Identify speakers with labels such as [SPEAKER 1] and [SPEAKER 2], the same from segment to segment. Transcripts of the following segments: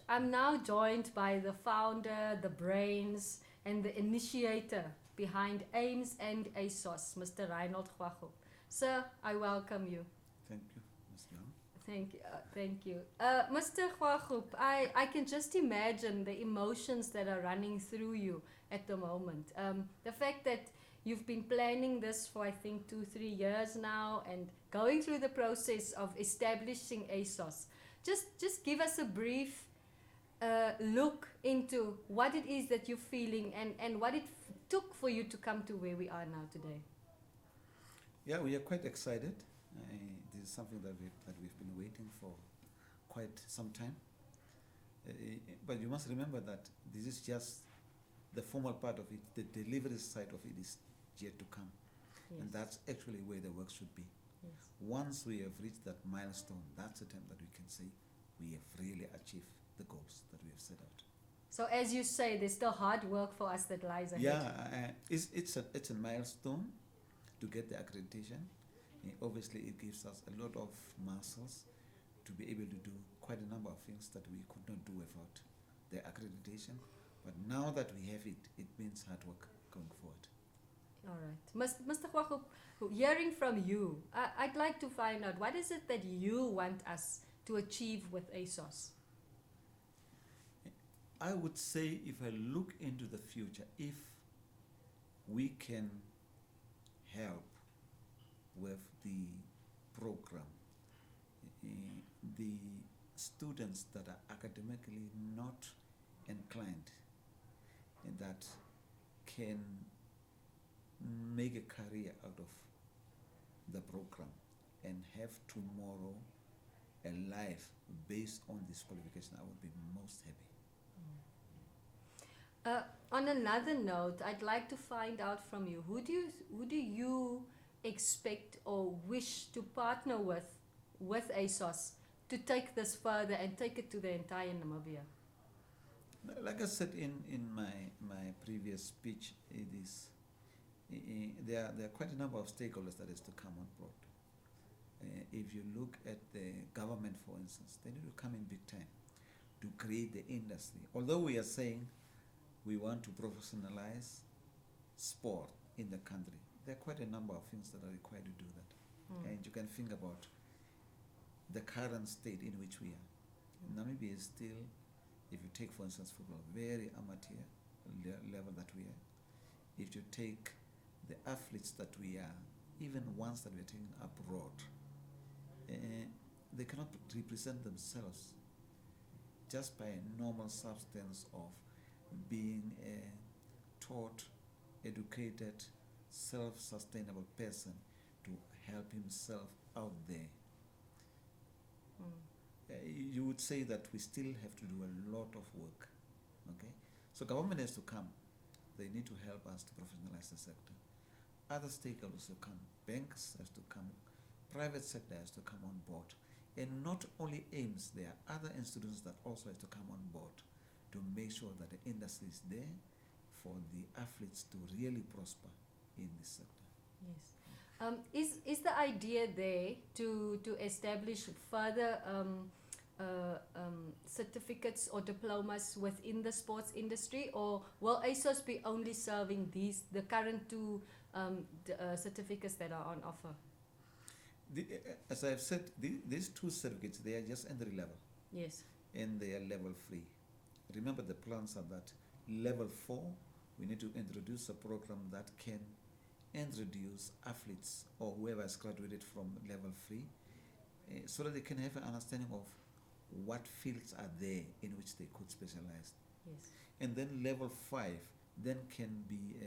[SPEAKER 1] I'm now joined by the founder, the brains, and the initiator behind AIMS and ASOS, Mr. Reinhold Xoagub. Sir, I welcome you.
[SPEAKER 2] Thank you, Ms. Young.
[SPEAKER 1] Thank you. Mr. Xoagub, I can just imagine the emotions that are running through you at the moment. The fact that you've been planning this for, I think, 2-3 years now and going through the process of establishing ASOS. Just give us a brief look into what it is that you're feeling and what it took for you to come to where we are now today.
[SPEAKER 2] Yeah, we are quite excited. This is something that we've been waiting for quite some time. But you must remember that this is just the formal part of it. The delivery side of it is yet to come.
[SPEAKER 1] Yes.
[SPEAKER 2] And that's actually where the work should be.
[SPEAKER 1] Yes.
[SPEAKER 2] Once we have reached that milestone, that's the time that we can say we have really achieved the goals that we have set out.
[SPEAKER 1] So as you say, there's still hard work for us that lies ahead.
[SPEAKER 2] Yeah, it's a milestone to get the accreditation. Obviously, it gives us a lot of muscles to be able to do quite a number of things that we could not do without the accreditation. But now that we have it, it means hard work going forward.
[SPEAKER 1] All right. Mr. Xoagub, hearing from you, I'd like to find out what is it that you want us to achieve with ASOS?
[SPEAKER 2] I would say if I look into the future, if we can help with the program, the students that are academically not inclined and that can make a career out of the program and have tomorrow a life based on this qualification, I would be most happy.
[SPEAKER 1] On another note, I'd like to find out from you, who do you expect or wish to partner with ASOS to take this further and take it to the entire Namibia?
[SPEAKER 2] Like I said in my previous speech, it is there are quite a number of stakeholders that is to come on board. If you look at the government, for instance, they need to come in big time to create the industry. Although we are saying we want to professionalize sport in the country, there are quite a number of things that are required to do that. And you can think about the current state in which we are. Namibia is still, if you take, for instance, football, very amateur level that we are. If you take the athletes that we are, even ones that we are taking abroad, they cannot represent themselves just by a normal substance of being a taught, educated, self-sustainable person to help himself out there. You would say that we still have to do a lot of work. Okay, so government has to come. They need to help us to professionalize the sector. Other stakeholders will come. Banks has to come. Private sector has to come on board. And not only AIMS, there are other institutions that also have to come on board to make sure that the industry is there for the athletes to really prosper in this sector.
[SPEAKER 1] Yes. Is the idea there to establish further certificates or diplomas within the sports industry, or will ASOS be only serving the current two certificates that are on offer?
[SPEAKER 2] As I've said, these two certificates, they are just entry level.
[SPEAKER 1] Yes.
[SPEAKER 2] And they are level 3. Remember, the plans are that level 4, we need to introduce a program that can introduce athletes or whoever has graduated from level 3 so that they can have an understanding of what fields are there in which they could specialize.
[SPEAKER 1] Yes.
[SPEAKER 2] And then level 5 then can be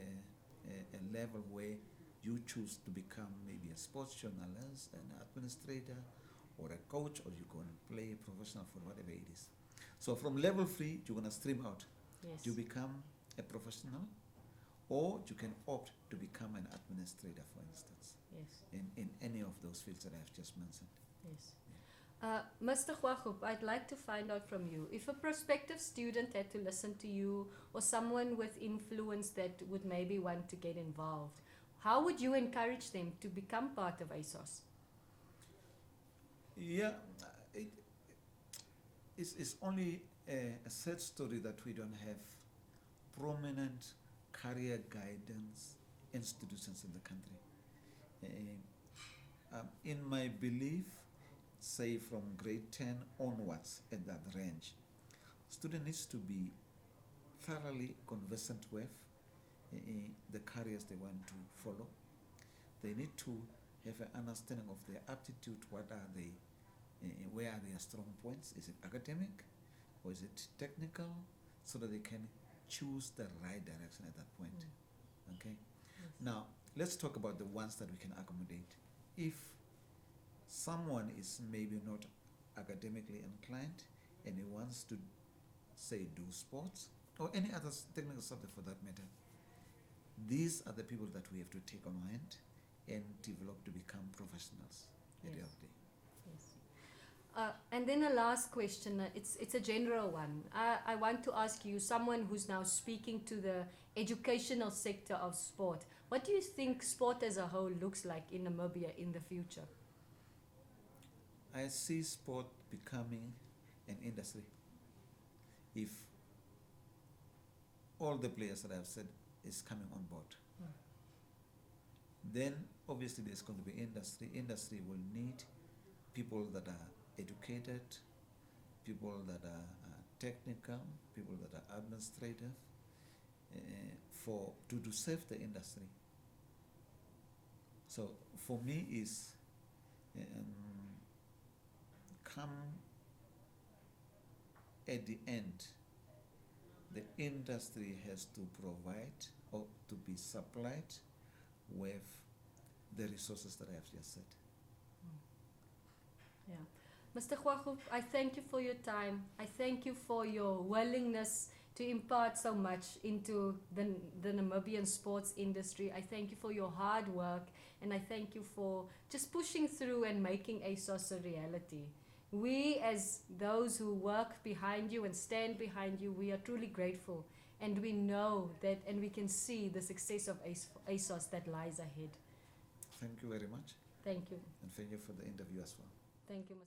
[SPEAKER 2] a level where you choose to become maybe a sports journalist, an administrator, or a coach, or you're going to play professional for whatever it is. So from level 3, you're going to stream out.
[SPEAKER 1] Yes.
[SPEAKER 2] You become a professional, or you can opt to become an administrator, for instance.
[SPEAKER 1] Yes.
[SPEAKER 2] In any of those fields that I've just mentioned.
[SPEAKER 1] Yes. Mr. Xoagub, I'd like to find out from you, if a prospective student had to listen to you, or someone with influence that would maybe want to get involved, how would you encourage them to become part of ASOS?
[SPEAKER 2] Yeah, it's only a sad story that we don't have prominent career guidance institutions in the country. In my belief, say from grade 10 onwards at that range, student needs to be thoroughly conversant with the careers they want to follow. They need to have an understanding of their aptitude, what are they, where are their strong points, is it academic or is it technical, so that they can choose the right direction at that point. Okay?
[SPEAKER 1] Yes.
[SPEAKER 2] Now, let's talk about the ones that we can accommodate. If someone is maybe not academically inclined and he wants to, say, do sports or any other technical subject for that matter, these are the people that we have to take on hand and develop to become professionals at the end of the day.
[SPEAKER 1] Yes. And then a last question, it's a general one. I want to ask you, someone who's now speaking to the educational sector of sport, what do you think sport as a whole looks like in Namibia in the future?
[SPEAKER 2] I see sport becoming an industry. If all the players that I've said is coming on board, then obviously there's going to be industry. Industry will need people that are educated, people that are technical, people that are administrative, to serve the industry. So for me is come at the end, the industry has to provide or to be supplied with the resources that I have just said.
[SPEAKER 1] Yeah. Mr. Xoagub, I thank you for your time. I thank you for your willingness to impart so much into the Namibian sports industry. I thank you for your hard work, and I thank you for just pushing through and making ASOS a reality. We, as those who work behind you and stand behind you, we are truly grateful, and we know that, and we can see the success of ASOS that lies ahead.
[SPEAKER 2] Thank you very much.
[SPEAKER 1] Thank you.
[SPEAKER 2] And thank you for the interview as well.
[SPEAKER 1] Thank you, Mr.